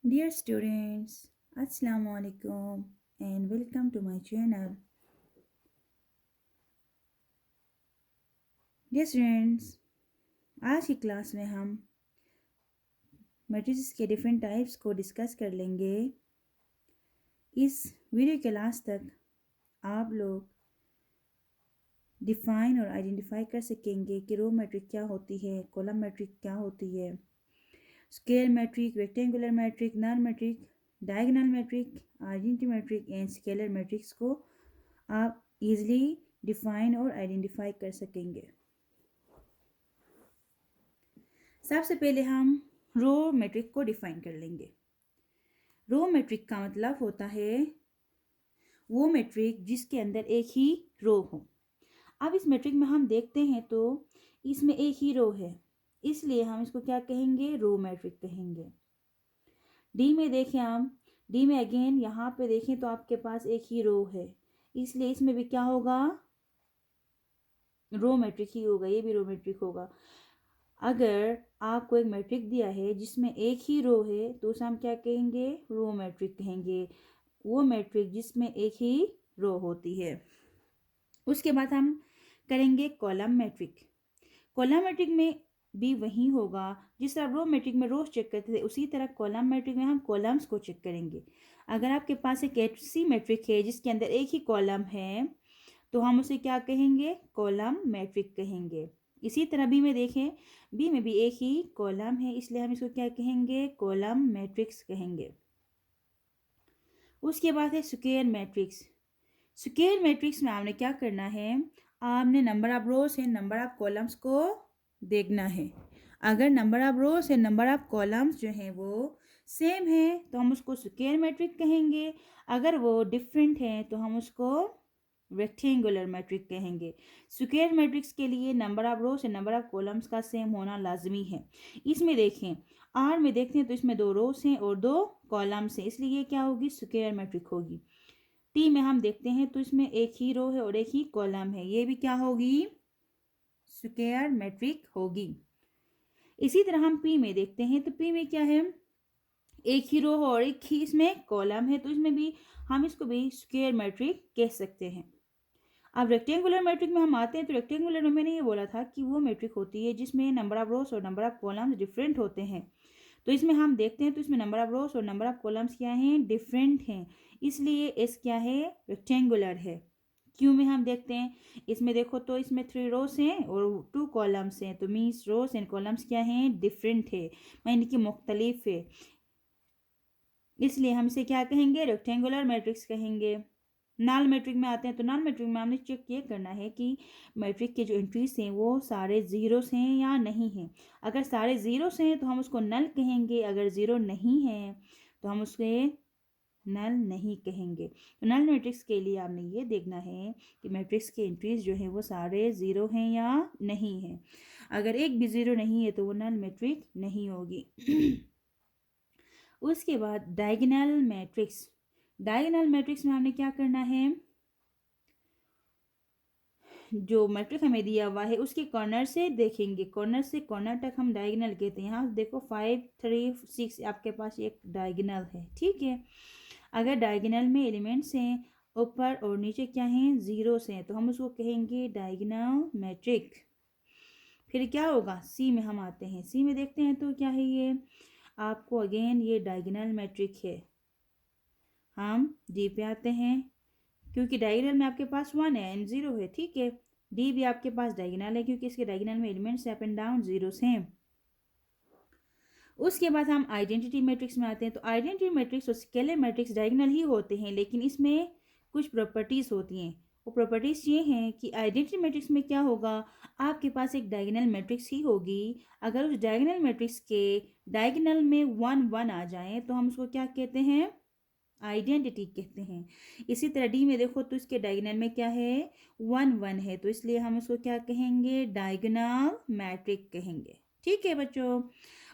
Dear students, Assalamu alaikum and welcome to my channel. Dear students, आज की class में हम मैट्रिसेस के डिफरेंट टाइप्स को डिस्कस कर लेंगे। इस वीडियो के लास्ट तक आप लोग डिफाइन और आइडेंटिफाई कर सकेंगे कि रो मैट्रिक क्या होती है, कॉलम मैट्रिक क्या होती है, square matrix, rectangular matrix, null matrix, diagonal matrix, identity matrix and scalar matrix को आप इजीली डिफाइन और आइडेंटिफाई कर सकेंगे। सबसे पहले हम रो मैट्रिक को डिफाइन कर लेंगे। रो मैट्रिक का मतलब होता है वो मैट्रिक जिसके अंदर एक ही रो हो। अब इस मैट्रिक में हम देखते हैं तो इसमें एक ही रो है, इसलिए हम इसको क्या कहेंगे, रो मैट्रिक कहेंगे। डी में देखें हम, डी में अगेन यहाँ पे देखें तो आपके पास एक ही रो है, इसलिए इसमें भी क्या होगा, रो मैट्रिक ही होगा, ये भी रो मैट्रिक होगा। अगर आपको एक मैट्रिक दिया है जिसमें एक ही रो है तो उसे हम क्या कहेंगे, रो मैट्रिक कहेंगे। वो मैट्रिक जिसमें एक ही रो होती है। उसके बाद हम करेंगे कॉलम मैट्रिक। कॉलम मैट्रिक में भी वही होगा जिस तरह रो मैट्रिक में रोज चेक करते थे, उसी तरह कॉलम मैट्रिक में हम कॉलम्स को चेक करेंगे। अगर आपके पास एक ऐसी मैट्रिक है जिसके अंदर एक ही कॉलम है तो हम उसे क्या कहेंगे, कॉलम मैट्रिक कहेंगे। इसी तरह बी में देखें, बी में भी एक ही कॉलम है, इसलिए हम इसको क्या कहेंगे, कॉलम मैट्रिक्स कहेंगे। उसके बाद है स्क्वायर मैट्रिक्स। स्क्वायर मैट्रिक्स में आपने क्या करना है, आपने नंबर ऑफ रोज है नंबर ऑफ कॉलम्स को देखना है। अगर नंबर ऑफ रोज है नंबर ऑफ कॉलम्स जो हैं वो सेम है तो हम उसको स्क्वायर मैट्रिक कहेंगे। अगर वो डिफरेंट है तो हम उसको रेक्टेंगुलर मैट्रिक कहेंगे। स्क्वायर मैट्रिक्स के लिए number of rose and number of columns का सेम होना लाजमी है। इसमें देखें, आर में देखते हैं तो इसमें 2 रोज हैं और 2 कॉलम्स हैं, इसलिए ये क्या होगी, स्क्वायर मैट्रिक होगी। टी में हम देखते हैं तो इसमें एक ही रो है और एक ही कॉलम है, ये भी क्या होगी, स्क्वायर मैट्रिक होगी। इसी तरह हम पी में देखते हैं तो पी में क्या है, एक ही रो और एक ही इसमें कॉलम है, तो इसमें भी हम इसको भी स्क्वायर मैट्रिक कह सकते हैं। अब रेक्टेंगुलर मैट्रिक में हम आते हैं तो रेक्टेंगुलर में मैंने ये बोला था कि वो मैट्रिक होती है जिसमें नंबर ऑफ रोज और नंबर ऑफ कॉलम्स डिफरेंट होते हैं। तो इसमें हम देखते हैं तो इसमें नंबर ऑफ रोज और नंबर ऑफ कॉलम्स क्या हैं, डिफरेंट हैं, इसलिए एस क्या है, रेक्टेंगुलर है। क्यू में हम देखते हैं, इसमें देखो तो इसमें 3 रोज हैं और 2 कॉलम्स हैं, तो मीन्स रोज एंड कॉलम्स क्या हैं, डिफरेंट है, यानी कि मुख्तलिफ है, इसलिए हम इसे क्या कहेंगे, रेक्टेंगुलर मैट्रिक्स कहेंगे। नल मैट्रिक में आते हैं तो नल मैट्रिक में हमने चेक ये करना है कि मैट्रिक के जो एंट्रीज हैं वो सारे जीरोस हैं या नहीं हैं। अगर सारे जीरोस हैं तो हम उसको नल कहेंगे, अगर ज़ीरो नहीं है तो हम उसके नल नहीं कहेंगे। तो नल मैट्रिक्स के लिए आपने ये देखना है कि मैट्रिक्स के एंट्रीज जो हैं वो सारे ज़ीरो हैं या नहीं हैं। अगर एक भी ज़ीरो नहीं है तो वो नल मैट्रिक नहीं होगी। उसके बाद डायगोनल मैट्रिक्स। डायगोनल मैट्रिक्स में हमने क्या करना है, जो मैट्रिक हमें दिया हुआ है उसके कॉर्नर से देखेंगे, कॉर्नर से कॉर्नर तक हम डायगोनल कहते हैं। यहाँ देखो 5 3 6 आपके पास एक डायगोनल है, ठीक है। अगर डायगोनल में एलिमेंट्स हैं ऊपर और नीचे क्या हैं, जीरोस हैं, तो हम उसको कहेंगे डायगोनल मैट्रिक। फिर क्या होगा, सी में हम आते हैं, सी में देखते हैं तो क्या है, ये आपको अगेन ये डायगोनल मैट्रिक है। हम डी पे आते हैं, क्योंकि डायगोनल में आपके पास 1 है एंड 0 है, ठीक है। डी भी आपके पास डायगोनल है क्योंकि इसके डायगोनल में elements up and down zeros हैं। उसके बाद हम आइडेंटिटी मैट्रिक्स में आते हैं, तो आइडेंटिटी मैट्रिक्स और स्केलर मैट्रिक्स डायगोनल ही होते हैं, लेकिन इसमें कुछ प्रॉपर्टीज होती हैं। वो प्रॉपर्टीज ये हैं कि आइडेंटिटी मैट्रिक्स में क्या होगा, आपके पास एक डायगोनल मैट्रिक्स ही होगी। अगर उस डायगोनल मैट्रिक्स के डायगोनल में 1 1 आ जाए तो हम उसको क्या कहते हैं, आइडेंटिटी कहते हैं। इसी तरह डी में देखो तो इसके डायगोनल में क्या है, 1 1 है, तो इसलिए हम इसको क्या कहेंगे, डायगोनल मैट्रिक कहेंगे, ठीक है बच्चों।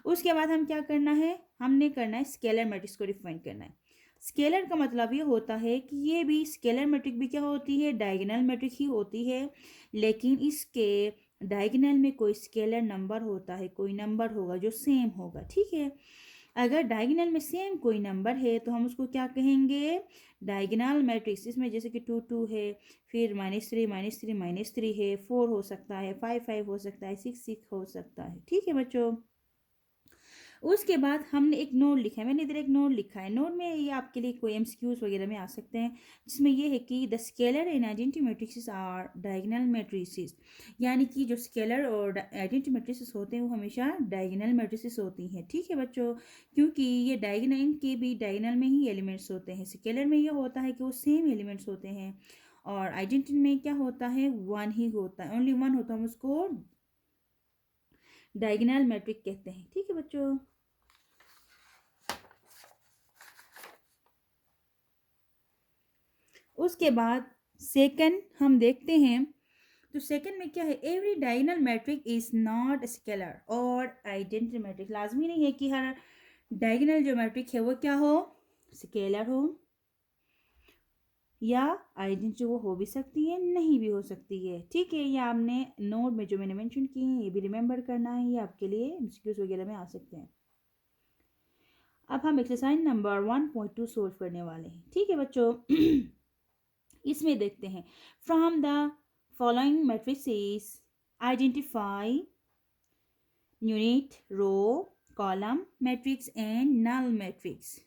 उसके बाद हम क्या करना है, हमने करना है स्केलर मैट्रिक्स को डिफाइन करना है। स्केलर का मतलब ये होता है कि ये भी स्केलर मैट्रिक भी क्या होती है, डायगोनल मैट्रिक ही होती है, लेकिन इसके डायगोनल में कोई स्केलर नंबर होता है, कोई नंबर होगा जो सेम होगा, ठीक है। अगर डायगोनल में सेम कोई नंबर है तो हम उसको क्या कहेंगे, डायगोनल मैट्रिक्स। इसमें जैसे कि 2 2 है, फिर -3 -3 -3 है, 4 हो सकता है, 5 5 हो सकता है, 6 6 हो सकता है। ठीक है बच्चों। उसके बाद हमने एक नोट लिखा है, मैंने इधर एक नोट लिखा है। नोट में ये आपके लिए कोई एमसीक्यूज वगैरह में आ सकते हैं, जिसमें ये है कि the scalar and identity matrices are diagonal matrices, यानी कि जो स्केलर और आइडेंटिटी मैट्रिसेस होते हैं वो हमेशा डायगोनल मैट्रिसेस होती हैं। ठीक है बच्चों, क्योंकि ये डायगोनल के भी डायगोनल में ही एलिमेंट्स होते हैं। स्केलर में ये होता है कि वो सेम एलिमेंट्स होते हैं, और आइडेंटिटी में क्या होता है, वन ही होता है, ओनली वन होता है, हम उसको डायगोनल मैट्रिक कहते हैं। ठीक है बच्चों। उसके बाद सेकंड हम देखते हैं, तो सेकंड में क्या है, every diagonal matrix is not scalar और आइडेंटिटी मैट्रिक। लाजमी नहीं है कि हर डायगोनल जो मैट्रिक है वो क्या हो, स्केलर हो, या आइडेंटिटी वो हो भी सकती है, नहीं भी हो सकती है। ठीक है, ये आपने नोट में जो मैंने मेंशन किए हैं ये भी रिमेंबर करना है, ये आपके लिए एमसीक्यूज वगैरह में आ सकते हैं। अब हम एक्सरसाइज नंबर 1.2 सोल्व करने वाले हैं। ठीक है बच्चों। इसमें देखते हैं, from the following matrices identify unit, row, column matrix and null matrix.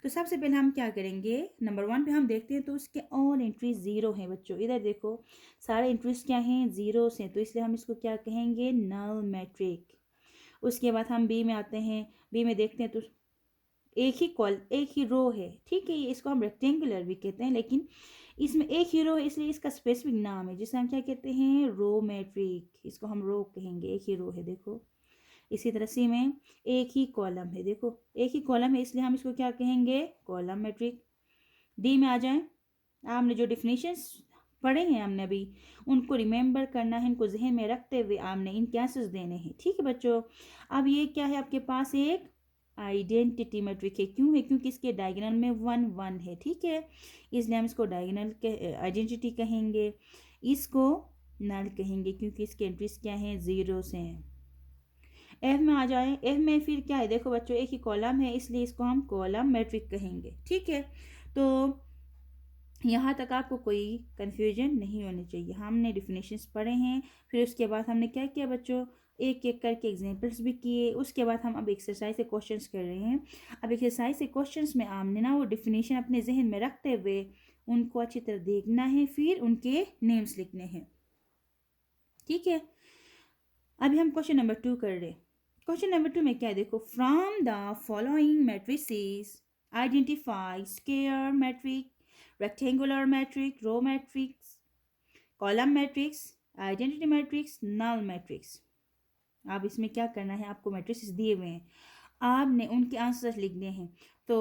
तो सबसे पहले हम क्या करेंगे, नंबर 1 पे हम देखते हैं तो उसके ऑल एंट्रीज ज़ीरो हैं बच्चों। इधर देखो सारे एंट्रीज क्या हैं, ज़ीरोस हैं, तो इसलिए हम इसको क्या कहेंगे, नल मैट्रिक। उसके बाद हम बी में आते हैं, बी में देखते हैं तो एक ही रो है। ठीक है, इसको हम रेक्टेंगुलर भी कहते हैं, लेकिन इसमें एक ही रो है इसलिए इसका स्पेसिफिक नाम है, जिसे हम क्या कहते हैं, रो मैट्रिक। इसको हम रो कहेंगे, एक ही रो है देखो। इसी तरह सी में एक ही कॉलम है, देखो एक ही कॉलम है इसलिए हम इसको क्या कहेंगे, कॉलम मैट्रिक। डी में आ जाए, आपने जो डिफिनेशंस पढ़े हैं हमने अभी, उनको रिमेंबर करना है, इनको जहन में रखते हुए आपने इनके आंसर्स देने हैं। ठीक है बच्चों। अब ये क्या है, आपके पास एक आइडेंटिटी मैट्रिक है। क्यों है, क्योंकि इसके डायगोनल में 1 1 है। ठीक है, इसलिए हम इसको डायगोनल के आइडेंटिटी कहेंगे, इसको नल कहेंगे क्योंकि इसके एंट्रीज क्या हैं, ज़ीरो से हैं। एफ में आ जाए, एफ में फिर क्या है, देखो बच्चों एक ही कॉलम है इसलिए इसको हम कॉलम मैट्रिक कहेंगे। ठीक है, तो यहाँ तक आपको कोई कन्फ्यूजन नहीं होनी चाहिए। हमने डिफिनेशंस पढ़े हैं, फिर उसके बाद हमने क्या किया बच्चों, एक एक करके एग्जांपल्स भी किए। उसके बाद हम अब एक्सरसाइज से क्वेश्चंस कर रहे हैं। अब एक्सरसाइज से क्वेश्चंस में आपने ना वो डिफिनेशन अपने जहन में रखते हुए उनको अच्छी तरह देखना है, फिर उनके नेम्स लिखने हैं। ठीक है, अभी हम क्वेश्चन नंबर 2 कर रहे हैं। क्वेश्चन नंबर 2 में क्या है, देखो, from the following matrices identify square matrix, rectangular matrix, row matrix, column matrix, identity matrix, null matrix. अब इसमें क्या करना है, आपको मैट्रिसेस दिए हुए हैं, आपने उनके आंसर्स लिखने हैं। तो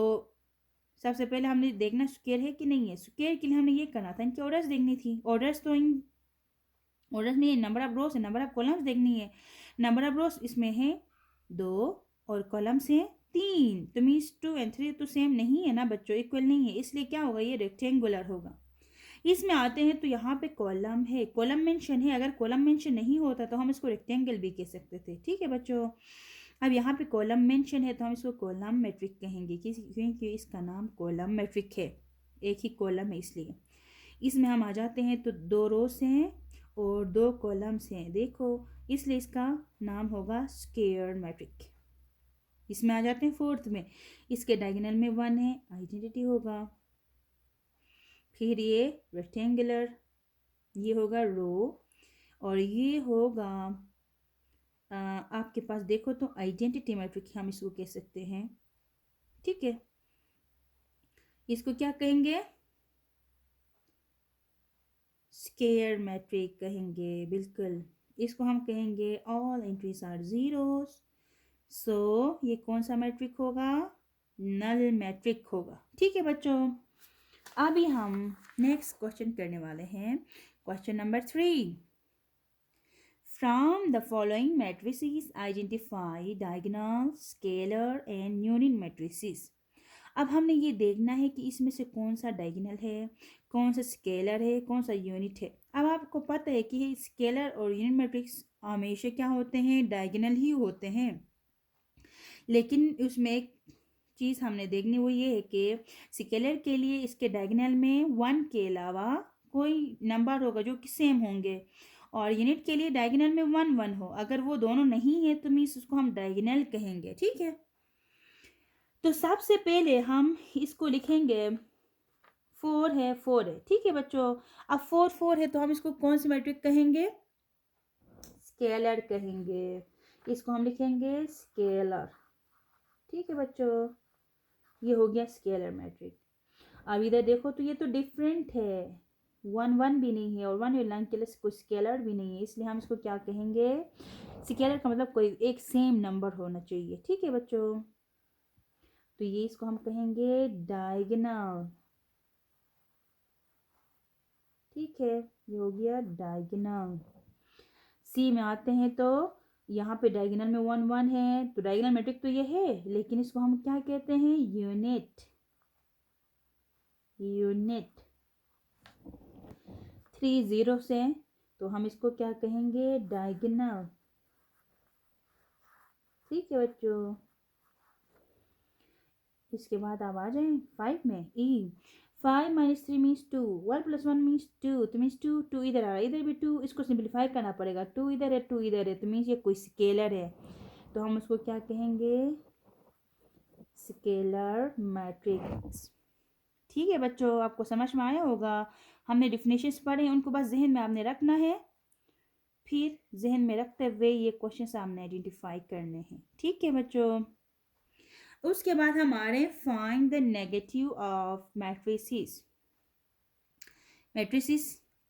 सबसे पहले हमने देखना स्क्वायर है कि नहीं है। स्क्वायर के लिए हमने ये करना था, इनकी ऑर्डर्स देखनी थी। ऑर्डर्स तो इन ऑर्डर्स में नंबर ऑफ रोज है, नंबर ऑफ कॉलम्स देखनी है। नंबर ऑफ रोज इसमें है 2 और कॉलम्स हैं 3, तो मीन्स 2 और 3 तो सेम नहीं है ना बच्चों, इक्वल नहीं है, इसलिए क्या होगा, ये रेक्टेंगुलर होगा। इसमें आते हैं तो यहाँ पे कॉलम है, कॉलम मेंशन है। अगर कॉलम मेंशन नहीं होता तो हम इसको रेक्टेंगल भी कह सकते थे। ठीक है बच्चों, अब यहाँ पे कॉलम मेंशन है तो हम इसको कॉलम मैट्रिक कहेंगे, क्योंकि इसका नाम कॉलम मैट्रिक है, एक ही कॉलम है इसलिए। इसमें हम आ जाते हैं तो 2 रोज हैं और 2 कॉलम्स हैं, देखो, इसलिए इसका नाम होगा स्क्वायर मैट्रिक। इसमें आ जाते हैं फोर्थ में, इसके डायगोनल में 1 है, आइडेंटिटी होगा। फिर ये रेक्टेंगुलर, ये होगा रो, और ये होगा आपके पास देखो तो आइडेंटिटी मैट्रिक हम इसको कह सकते हैं। ठीक है, इसको क्या कहेंगे, स्क्वायर मैट्रिक कहेंगे, बिल्कुल। इसको हम कहेंगे ऑल एंट्रीज आर जीरोस, सो ये कौन सा मैट्रिक होगा, नल मैट्रिक होगा। ठीक है बच्चों, अभी हम नेक्स्ट क्वेश्चन करने वाले हैं, question number 3। From the following matrices identify diagonal, scalar and unit matrices. अब हमने ये देखना है कि इसमें से कौन सा डायगोनल है, कौन सा स्केलर है, कौन सा यूनिट है। अब आपको पता है कि स्केलर और यूनिट मैट्रिक्स हमेशा क्या होते हैं, डायगोनल ही होते हैं। लेकिन उसमें एक चीज़ हमने देखनी वो ये है कि स्केलर के लिए इसके डायगोनल में 1 के अलावा कोई नंबर होगा जो कि सेम होंगे, और यूनिट के लिए डायगोनल में 1 1 हो। अगर वो दोनों नहीं है तो मीन्स उसको हम डायगोनल कहेंगे, ठीक है। तो सबसे पहले हम इसको लिखेंगे, 4 है, ठीक है बच्चों। अब 4 है तो हम इसको कौन सी मैट्रिक कहेंगे? स्केलर कहेंगे। इसको हम लिखेंगे स्केलर, ठीक है बच्चों। ये हो गया स्केलर मैट्रिक। अब इधर देखो तो ये तो डिफरेंट है, 1 1 भी नहीं है और 1 लाइन के लिए कोई स्केलर भी नहीं है, इसलिए हम इसको क्या कहेंगे? स्केलर का मतलब कोई एक सेम नंबर होना चाहिए, ठीक है बच्चों। तो ये इसको हम कहेंगे डायगोनल, ठीक है। ये हो गया डायगोनल। सी में आते हैं तो यहाँ पे डायगोनल में 1 1 है, तो डायगोनल मैट्रिक तो ये है, लेकिन इसको हम क्या कहते हैं? यूनिट। यूनिट 3 0 से, तो हम इसको क्या कहेंगे? डायगोनल, ठीक है बच्चों। इसके बाद आप आ जाएं 5 में। ई 5 - 3 मीन्स 2, 1 + 1 मीन्स 2, तो मीन्स 2 2 इधर आ रहा है, इधर भी 2, इसको सिंप्लीफाई करना पड़ेगा, 2 इधर है 2 इधर है, तो मीन्स ये कोई स्केलर है, तो हम उसको क्या कहेंगे? स्केलर मैट्रिक्स, ठीक है बच्चों। आपको समझ में आया होगा। हमने डिफिनेशंस पढ़े, उनको बस जहन में आपने रखना है, फिर जहन में रखते हुए ये क्वेश्चन आपने आइडेंटिफाई करने हैं, ठीक है बच्चों। उसके बाद हम आ रहे हैं find the negative of matrices. Matrices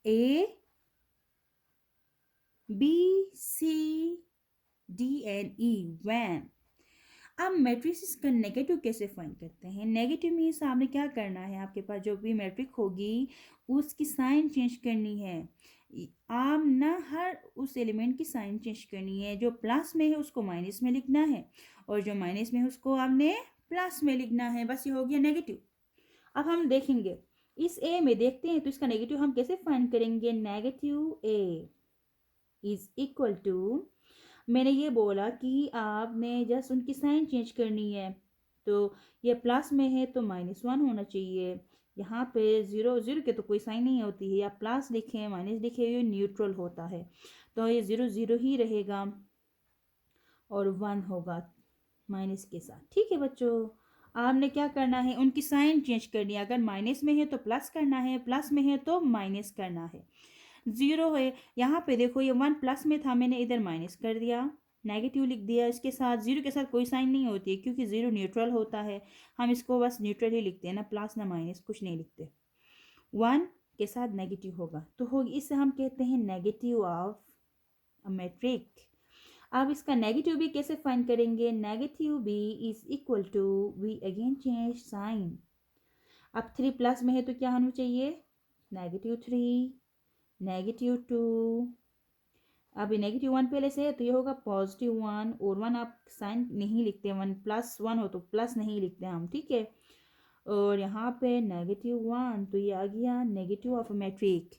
A B C D and E when. अब मैट्रिसेस का नेगेटिव कैसे फाइंड करते हैं? नेगेटिव मीन्स आपने क्या करना है, आपके पास जो भी मैट्रिक होगी उसकी साइन चेंज करनी है। आप ना हर उस एलिमेंट की साइन चेंज करनी है, जो प्लस में है उसको माइनस में लिखना है, और जो माइनस में है उसको आपने प्लस में लिखना है, बस ये हो गया नेगेटिव। अब हम देखेंगे इस ए में, देखते हैं तो इसका नेगेटिव हम कैसे फाइंड करेंगे? Negative A is equal to, मैंने ये बोला कि आपने जस्ट उनकी साइन चेंज करनी है, तो ये प्लस में है तो -1 होना चाहिए। यहाँ पे 0 0 के तो कोई साइन नहीं होती है, या प्लस लिखें माइनस लिखें ये न्यूट्रल होता है, तो ये 0 0 ही रहेगा और 1 होगा माइनस के साथ, ठीक है बच्चों। आपने क्या करना है? उनकी साइन चेंज करनी है, अगर माइनस में है तो प्लस करना है, प्लस में है तो माइनस करना है। 0 है, यहाँ पे देखो ये 1 प्लस में था, मैंने इधर माइनस कर दिया, नेगेटिव लिख दिया। इसके साथ 0 के साथ कोई साइन नहीं होती है, क्योंकि 0 न्यूट्रल होता है, हम इसको बस न्यूट्रल ही लिखते हैं, ना प्लस ना माइनस, कुछ नहीं लिखते। 1 के साथ नेगेटिव होगा तो होगी, इससे हम कहते हैं नेगेटिव ऑफ अ मैट्रिक। अब इसका नेगेटिव भी कैसे फाइंड करेंगे? Negative B is equal to, we again change sign. अब 3 प्लस में है तो क्या होना चाहिए? -3 -2। अब -1 पहले से है तो ये होगा +1, और 1 आप साइन नहीं लिखते, 1 + 1 हो तो प्लस नहीं लिखते हम, ठीक है। और यहाँ पे -1, तो ये आ गया नेगेटिव ऑफ मैट्रिक।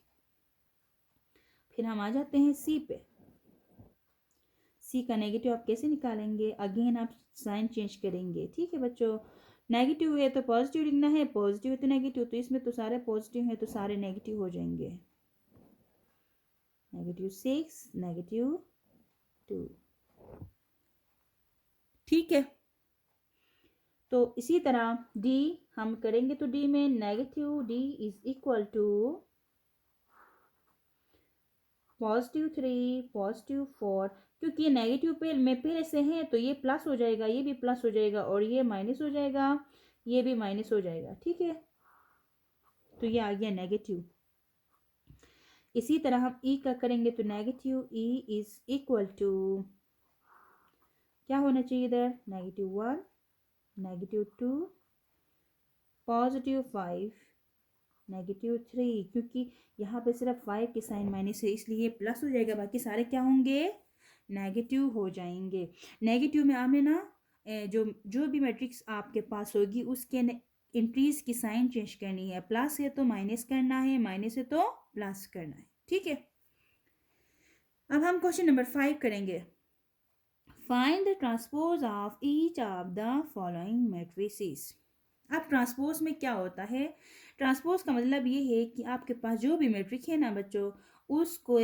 फिर हम आ जाते हैं सी पे। सी का नेगेटिव आप कैसे निकालेंगे? अगेन आप साइन चेंज करेंगे, ठीक है बच्चों। नेगेटिव है तो पॉजिटिव लिखना है, पॉजिटिव है तो नेगेटिव, तो इसमें तो सारे पॉजिटिव है तो सारे नेगेटिव हो जाएंगे। -6 -2, ठीक है। तो इसी तरह डी हम करेंगे, तो डी में negative D is equal to +3 +4, क्योंकि ये नेगेटिव पे में पहले से है तो ये प्लस हो जाएगा, ये भी प्लस हो जाएगा, और ये माइनस हो जाएगा, ये भी माइनस हो जाएगा, ठीक है। तो ये आ गया नेगेटिव। इसी तरह हम ई का करेंगे, तो negative E is equal to क्या होना चाहिए इधर? -1 -2 +5 -3, क्योंकि यहाँ पे सिर्फ 5 के साइन माइनस है इसलिए प्लस हो जाएगा, बाकी सारे क्या होंगे? नेगेटिव हो जाएंगे। नेगेटिव में आपने ना जो जो भी मैट्रिक्स आपके पास होगी उसके इंक्रीज की साइन चेंज करनी है, प्लस है तो माइनस करना है, माइनस है तो प्लस करना है, ठीक है। अब हम क्वेश्चन नंबर 5 करेंगे। Find the transpose of each of the following matrices. अब ट्रांसपोज में क्या होता है? ट्रांसपोज का मतलब ये है कि आपके पास जो भी मैट्रिक्स है ना बच्चों, उसको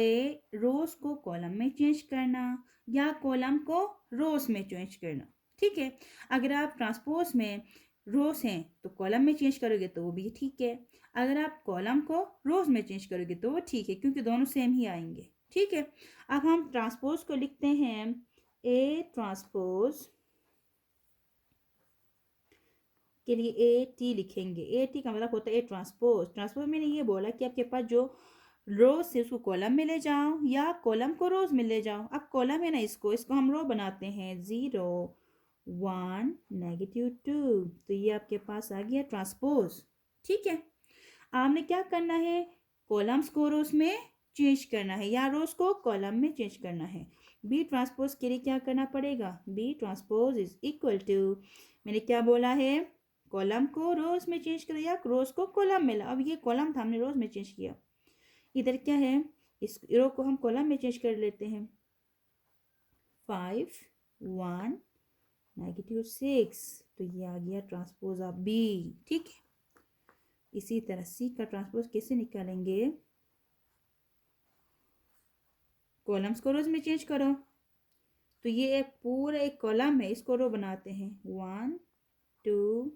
रोज को कॉलम में चेंज करना या कॉलम को रोज में चेंज करना। ठीक है, अगर आप ट्रांसपोज में रोज हैं तो कॉलम में चेंज करोगे तो वो भी ठीक है, अगर आप कॉलम को रोज में चेंज करोगे तो वो ठीक है, क्योंकि दोनों सेम ही आएंगे। ठीक है, अब हम ट्रांसपोज को लिखते हैं ए ट्रांसपोज के लिए ए टी लिखेंगे। ए टी का मतलब होता है ए ट्रांसपोज। ट्रांसपोज मैंने ये बोला कि आपके पास जो रोज से उसको कॉलम में ले जाओ या कॉलम को रोज में ले जाओ। अब कॉलम है ना, इसको हम रो बनाते हैं 0 1 -2, तो ये आपके पास आ गया ट्रांसपोज। ठीक है, आपने क्या करना है, कॉलम्स को रोज में चेंज करना है या रोज को कॉलम में चेंज करना है। बी ट्रांसपोज के लिए क्या करना पड़ेगा, B transpose is equal to, मैंने क्या बोला है, कॉलम को रोज में चेंज करो या रोज को कॉलम में ला। अब ये कॉलम था, हमने रोज में चेंज किया। इधर क्या है, इस रो को हम कॉलम में चेंज कर लेते हैं। 5 1 -6, तो ये आ गया ट्रांसपोज ऑफ बी। ठीक है, इसी तरह सी का ट्रांसपोज कैसे निकालेंगे, कॉलम्स को रोज में चेंज करो, तो ये एक पूरा एक कॉलम है, इसको रो बनाते हैं 1 2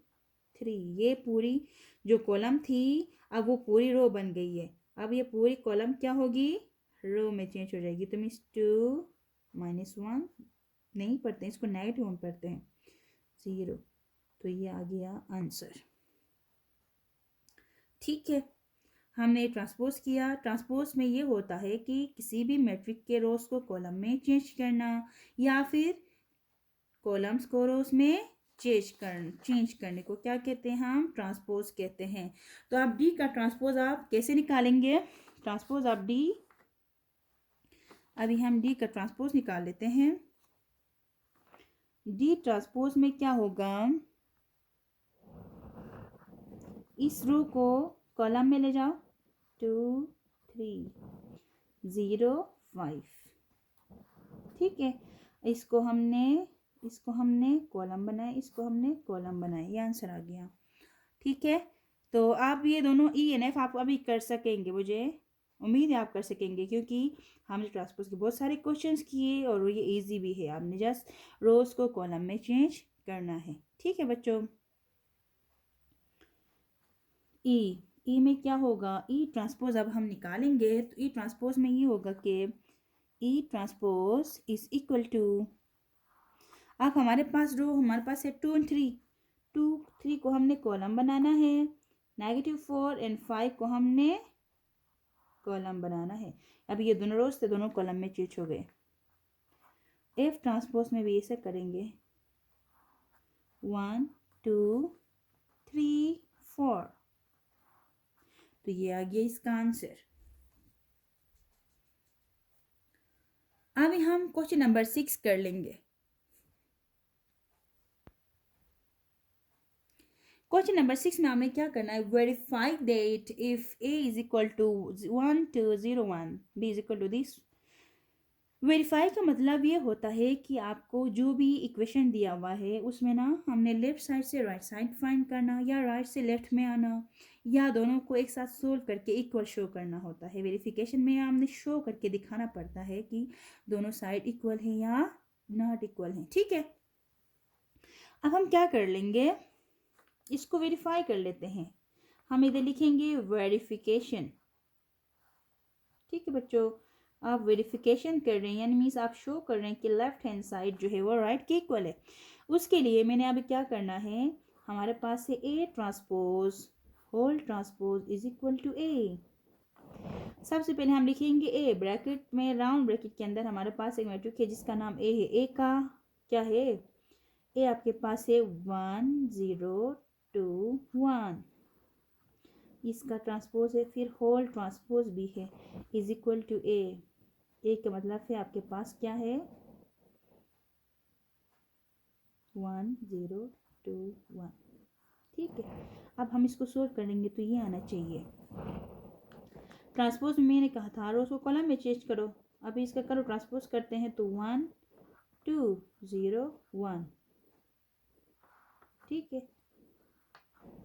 3। ये पूरी जो कॉलम थी अब वो पूरी रो बन गई है। अब ये पूरी कॉलम क्या होगी, रो में चेंज हो जाएगी। तो मीन्स 2 -1 नहीं पढ़ते हैं, इसको नेगेटिव में पढ़ते हैं 0, तो ये आ गया आंसर। ठीक है, हमने ट्रांसपोज किया। ट्रांसपोज में ये होता है कि किसी भी मैट्रिक के रोज को कॉलम में चेंज करना या फिर कॉलम्स को रोज में चेंज करने को क्या कहते हैं, हम ट्रांसपोज कहते हैं। तो आप डी का ट्रांसपोज आप कैसे निकालेंगे, ट्रांसपोज ऑफ डी, अभी हम डी का ट्रांसपोज निकाल लेते हैं। डी ट्रांसपोज में क्या होगा, इस रो को कॉलम में ले जाओ 2 3 0 5। ठीक है, इसको हमने कॉलम बनाया, इसको हमने कॉलम बनाया, ये आंसर आ गया। ठीक है, तो आप ये दोनों ई एन एफ आप अभी कर सकेंगे, मुझे उम्मीद है आप कर सकेंगे, क्योंकि हमने ट्रांसपोज के बहुत सारे क्वेश्चंस किए और ये इजी भी है। आपने जस्ट रोज को कॉलम में चेंज करना है। ठीक है बच्चों, ई में क्या होगा, ई ट्रांसपोज अब हम निकालेंगे। तो ई ट्रांसपोज में ये होगा कि ई ट्रांसपोज इज इक्वल टू, अब हमारे पास है 2 और 3। 2 3 को हमने कॉलम बनाना है, -4 और 5 को हमने कॉलम बनाना है। अब ये दोनों रोज थे, दोनों कॉलम में चेंज हो गए। एफ ट्रांसपोज में भी ऐसे करेंगे 1 2 3 4, तो ये आ गया इसका आंसर। अभी हम क्वेश्चन नंबर 6 कर लेंगे। क्वेश्चन नंबर 6 में हमें क्या करना है, verify that if A is equal to 1 2 0 1 B is equal to this. Verify का मतलब ये होता है कि आपको जो भी इक्वेशन दिया हुआ है उसमें ना हमने लेफ्ट साइड से राइट साइड फाइंड करना या राइट से लेफ्ट में आना या दोनों को एक साथ सोल्व करके इक्वल शो करना होता है। वेरिफिकेशन में हमने शो करके दिखाना पड़ता है कि दोनों साइड इक्वल है या नॉट इक्वल है। ठीक है, अब हम क्या कर लेंगे, इसको वेरीफाई कर लेते हैं। हम इधर लिखेंगे वेरिफिकेशन। ठीक है बच्चों, आप वेरिफिकेशन कर रहे हैं, यानी मीन्स आप शो कर रहे हैं कि लेफ्ट हैंड साइड जो है वो राइट के इक्वल है। उसके लिए मैंने अभी क्या करना है, हमारे पास है A transpose whole transpose is equal to A. सबसे पहले हम लिखेंगे ए, ब्रैकेट में राउंड ब्रैकेट के अंदर हमारे पास एक मैट्रिक्स है जिसका नाम ए है। ए का क्या है, ए आपके पास है 1 0 2 1, इसका ट्रांसपोज है, फिर होल ट्रांसपोज भी है इज इक्वल टू ए। ए का मतलब है आपके पास क्या है 1 0 2 1। ठीक है, अब हम इसको सोल्व करेंगे तो ये आना चाहिए। ट्रांसपोज में मैंने कहा था रोज को कॉलम में चेंज करो, अभी इसका करो ट्रांसपोज करते हैं तो 1 2 0 1। ठीक है,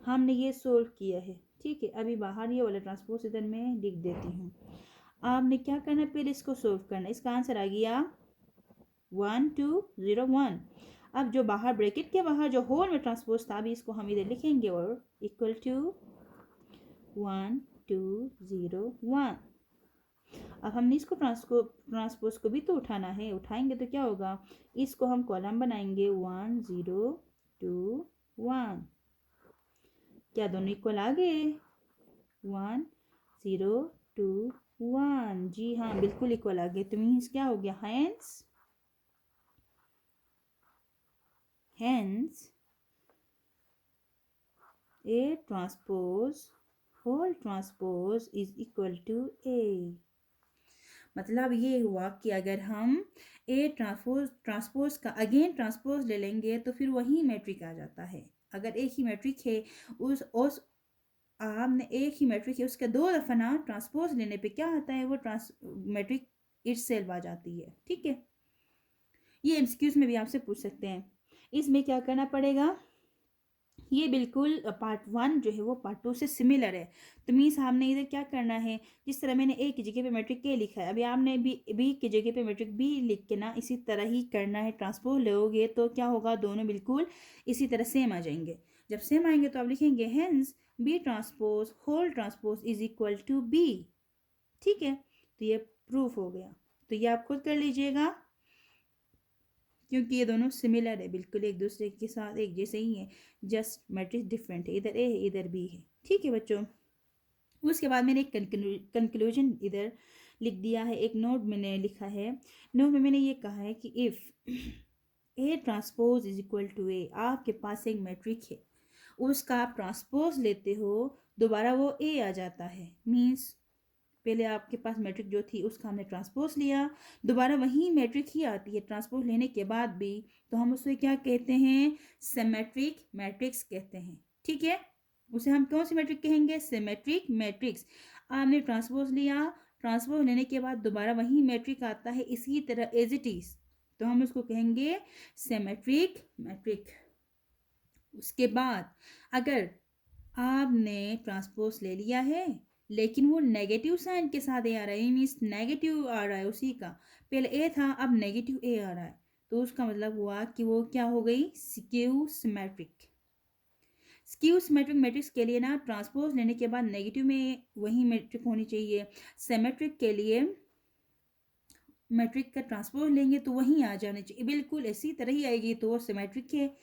हमने ये सोल्व किया है। ठीक है, अभी बाहर ये वाला ट्रांसपोज इधर मैं लिख देती हूँ। आपने क्या करना है, पहले इसको सोल्व करना है। इसका आंसर आ गया 1 2 0 1। अब जो बाहर ब्रैकेट के बाहर जो होल में ट्रांसपोज था, अभी इसको हम इधर लिखेंगे और इक्वल टू 1 2 0 1। अब हमने इसको ट्रांसपोज को भी तो उठाना है, उठाएंगे तो क्या होगा, इसको हम कॉलम बनाएंगे 1 0 2 1। क्या दोनों इक्वल आ गए, 1 0 2 1। जी हाँ, बिल्कुल इक्वल आ गए। तो मीन्स क्या हो गया, hence A transpose whole transpose is equal to A। मतलब ये हुआ कि अगर हम ए ट्रांसपोज का अगेन ट्रांसपोज ले लेंगे तो फिर वही मैट्रिक आ जाता है। अगर एक ही मैट्रिक है, उस आपने एक ही मैट्रिक है, उसका 2 दफ़ा ना ट्रांसपोज लेने पे क्या आता है, वो मैट्रिक इटसेल्फ आ जाती है। ठीक है, ये एमसीक्यूज में भी आपसे पूछ सकते हैं। इसमें क्या करना पड़ेगा, ये बिल्कुल पार्ट 1 जो है वो पार्ट 2 से सिमिलर है। तो मीन्स हमने इधर क्या करना है, जिस तरह मैंने ए की जगह पे मैट्रिक के लिखा है, अभी आपने बी की जगह पे मैट्रिक बी लिख के ना इसी तरह ही करना है। ट्रांसपोज लोगे तो क्या होगा, दोनों बिल्कुल इसी तरह सेम आ जाएंगे। जब सेम आएंगे तो आप लिखेंगे hence B transpose whole transpose is equal to B. ठीक है, तो ये प्रूफ हो गया। तो ये आप खुद कर लीजिएगा, क्योंकि ये दोनों सिमिलर है, बिल्कुल एक दूसरे के साथ एक जैसे ही है, जस्ट मैट्रिक्स डिफरेंट है, इधर ए है इधर बी है। ठीक है बच्चों, उसके बाद मैंने एक कंक्लूजन इधर लिख दिया है, एक नोट मैंने लिखा है। नोट में मैंने ये कहा है कि if A transpose is equal to A, आपके पास एक मैट्रिक है, उसका आप ट्रांसपोज लेते हो, दोबारा वो ए आ जाता है। मीन्स पहले आपके पास मैट्रिक जो थी उसका हमने ट्रांसपोज लिया, दोबारा वही मैट्रिक ही आती है ट्रांसपोज लेने के बाद भी, तो हम उसे क्या कहते हैं, सिमेट्रिक मैट्रिक्स कहते हैं। ठीक है, उसे हम कौन सी मैट्रिक कहेंगे, सिमेट्रिक मैट्रिक्स। आपने ट्रांसपोज लिया, ट्रांसपोज लेने के बाद दोबारा वही मैट्रिक आता है इसी तरह एज इट इज, तो हम उसको कहेंगे सिमेट्रिक मैट्रिक। उसके बाद अगर आपने ट्रांसपोज ले लिया है लेकिन वो नेगेटिव साइन के साथ ए आ रहा है, मीन्स नेगेटिव आ रहा है उसी का, पहले ए था अब नेगेटिव ए आ रहा है, तो उसका मतलब हुआ कि वो क्या हो गई, skew symmetric. Skew symmetric matrix के लिए ना ट्रांसपोज लेने के बाद नेगेटिव में वही मैट्रिक होनी चाहिए, सिमेट्रिक के लिए मैट्रिक का ट्रांसपोज लेंगे तो वहीं आ जाने चाहिए, बिल्कुल इसी तरह ही आएगी तो वो सिमेट्रिक है।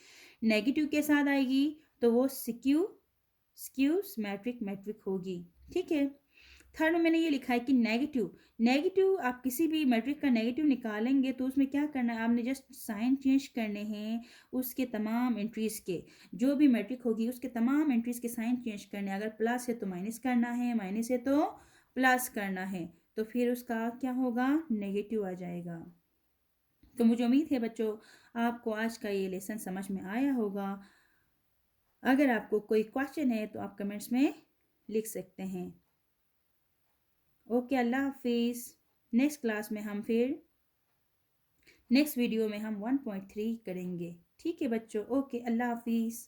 नेगेटिव के साथ आएगी तो वो स्क्यू सिमेट्रिक मैट्रिक होगी। ठीक है, थर्ड में मैंने ये लिखा है कि नेगेटिव आप किसी भी मैट्रिक का नेगेटिव निकालेंगे तो उसमें क्या करना है, आपने जस्ट साइन चेंज करने हैं, उसके तमाम एंट्रीज के, जो भी मैट्रिक होगी उसके तमाम एंट्रीज के साइन चेंज करने हैं। अगर प्लस है तो माइनस करना है, माइनस है तो प्लस करना है, तो फिर उसका क्या होगा, नेगेटिव आ जाएगा। तो मुझे उम्मीद है बच्चों आपको आज का ये लेसन समझ में आया होगा। अगर आपको कोई क्वेश्चन है तो आप कमेंट्स में लिख सकते हैं। ओके, अल्लाह हाफिज़। नेक्स्ट क्लास में हम फिर नेक्स्ट वीडियो में हम 1.3 करेंगे। ठीक है बच्चों, ओके, अल्लाह हाफिज़।